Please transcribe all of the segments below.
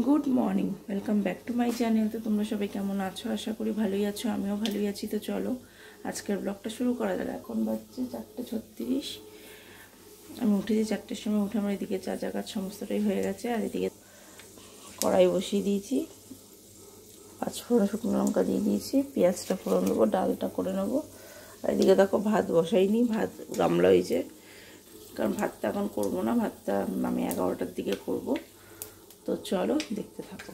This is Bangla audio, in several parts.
Good morning, welcome back to my channel. তো তোমরা সবাই কেমন আছো? আশা করি ভালোই আছো, আমিও ভালোই আছি। তো চলো আজকের ব্লগটা শুরু করা যাক। এখন বাজছে 4:36। আমি উঠেছি 4টের সময়। উঠে আমার এদিকে চা কাজ সমস্তটাই হয়ে গেছে। আর এদিকে কড়াই বসিয়ে দিয়েছি, 5 ফোড়ন শুকনো লঙ্কা দিয়ে দিয়েছি, পেঁয়াজটা ফোড়ন দেবো, ডালটা করে নেবো। আর এদিকে দেখো ভাত বসাইনি, ভাত গামলা হয়েছে, কারণ ভাতটা এখন করবো না, ভাতটা আমি 11টার দিকে করব। তো চলো দেখতে থাকো।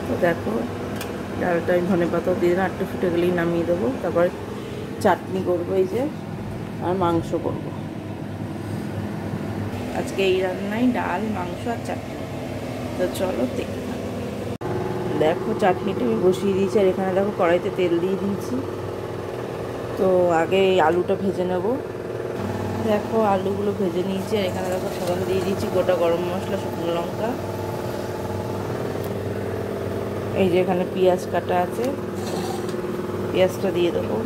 তো দেখো ডালটা আমি ধনে পাতাও দিয়ে দিলাম, একটু ফুটে গেলেই নামিয়ে দেবো। তারপর চাটনি করবো, এই যে, আর মাংস করব। আজকে এই রান্নায় ডাল, মাংস আর চাটনি। তো চলো দেখতে থাকো। দেখো চাটনিটা আমি বসিয়ে দিয়েছি, আর এখানে দেখো কড়াইতে তেল দিয়ে দিয়েছি। তো আগে এই আলুটা ভেজে নেব। দেখো আলুগুলো ভেজে নিয়েছি, আর এখানে দেখো ফোড়ন দিয়ে দিয়েছি, গোটা গরম মশলা, শুকনো লঙ্কা। এই যে এখানে পেঁয়াজ কাটা আছে, পেঁয়াজটা দিয়ে দেবো।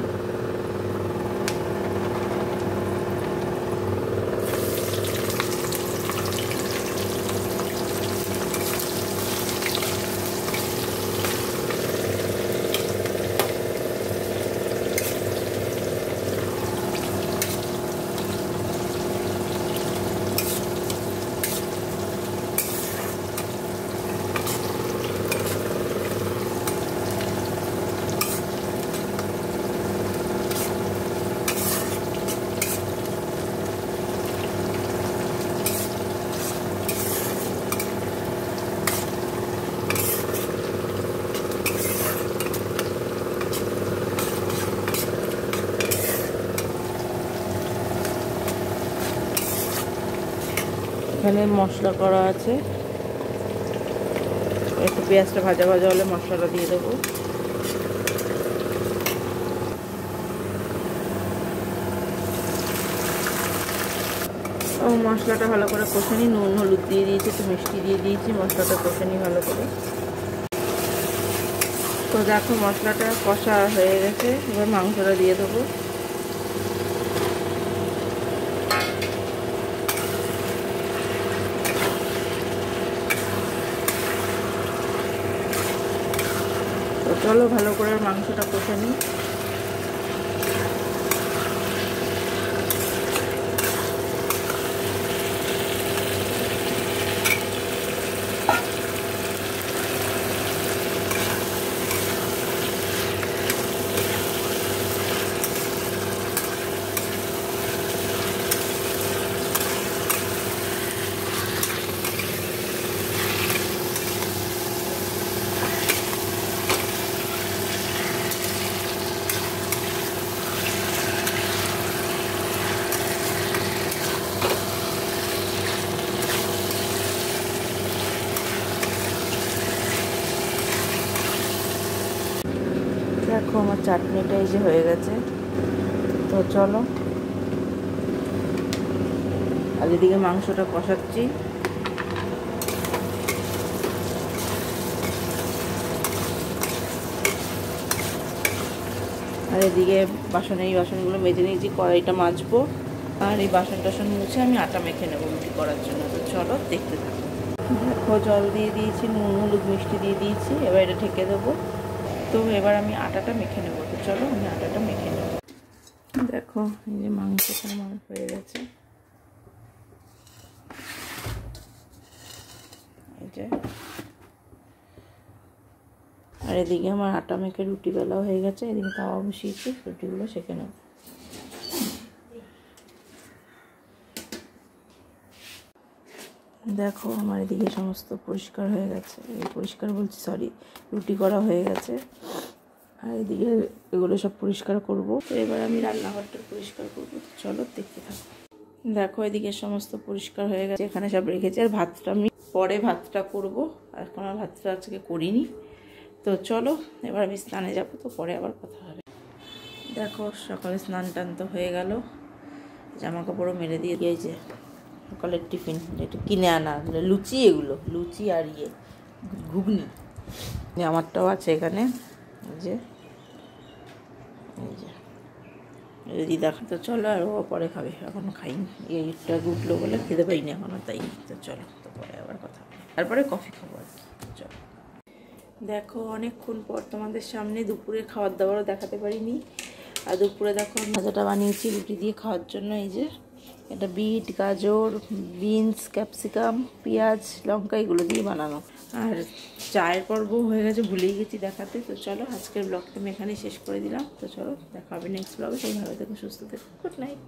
এখানে মশলা করা আছে, একটু পেঁয়াজটা ভাজা ভাজা হলে মশলাটা দিয়ে দেবো। ও মশলাটা ভালো করে কষে নিই, নুন হলুদ দিয়ে দিয়েছি, একটু মিষ্টি দিয়ে দিয়েছি, মশলাটা কষে নিই ভালো করে। তো দেখো মশলাটা কষা হয়ে গেছে, এবার মাংসটা দিয়ে দেবো। তো চলো ভালো করে মাংসটা কষে নিই। দেখো আমার চাটনিটা এই যে হয়ে গেছে। তো চলো, আর এদিকে মাংসটা কষাচ্ছি। আর এদিকে এই বাসনগুলো মেজে নিয়েছি, কড়াইটা মাজবো। আর এই বাসন টাসন মুছে আমি আটা মেখে নেবো রুটি করার জন্য। তো চলো দেখতে থাকো। দেখো জল দিয়ে দিয়েছি, নুন হলুদ মিষ্টি দিয়ে দিয়েছি, এবার এটা ঢেকে দেবো। তো এবার আমি আটাটা মেখে নেবো। তো চলো আমি আটাটা মেখে নেবো। দেখো এই যে মাংসটা আমার হয়ে গেছে, এই যে। আর এদিকে আমার আটা মেখে রুটি বেলাও হয়ে গেছে, এদিকে তাওয়া বসিয়েছি, রুটিগুলো সেঁকে নেব। দেখো আমার এদিকে সমস্ত পরিষ্কার হয়ে গেছে, পরিষ্কার বলছি সরি, রুটি করা হয়ে গেছে। আর এদিকে এগুলো সব পরিষ্কার করব। তো এবার আমি রান্নাঘরটা পরিষ্কার করব। চলো দেখতে থাকো। দেখো এদিকে সমস্ত পরিষ্কার হয়ে গেছে, এখানে সব রেখেছি। আর ভাতটা আমি পরে ভাতটা করব, এখন আর ভাতটা আজকে করিনি। তো চলো এবার আমি স্নানে যাবো, তো পরে আবার কথা হবে। দেখো সকালে স্নান টান তো হয়ে গেল, জামা কাপড়ও মেরে দিয়ে দিয়েছে। সকালের টিফিন একটু কিনে আনা লুচি, এগুলো লুচি আর ঘুগনি আমারটাও আছে এখানে, এই যে যদি দেখা। তো চলো, আর ও পরে খাবে, এখনও খাইনি, এইটা উঠলো বলে খেতে পাইনি এখনও, তাই। তো চলো, তো পরে আবার কথা হবে, তারপরে কফি খাবো আর কি। চলো, দেখো অনেকক্ষণ পর তোমাদের সামনে দুপুরে খাবার দাবারও দেখাতে পারিনি। আর দুপুরে দেখো ভাজাটা বানিয়েছি রুটি দিয়ে খাওয়ার জন্য। এই যে এটা বিট, গাজর, বিনস, ক্যাপসিকাম, পেঁয়াজ, লঙ্কা এগুলো দিয়ে বানানো। আর চায়ের পর্ব হয়ে গেছে, ভুলেই গেছি দেখাতে। তো চলো আজকের ব্লগটা আমি এখানেই শেষ করে দিলাম। তো চলো দেখা হবে নেক্সট ব্লগে। সবাই ভালো থেকো, সুস্থ থেকো, গুড নাইট।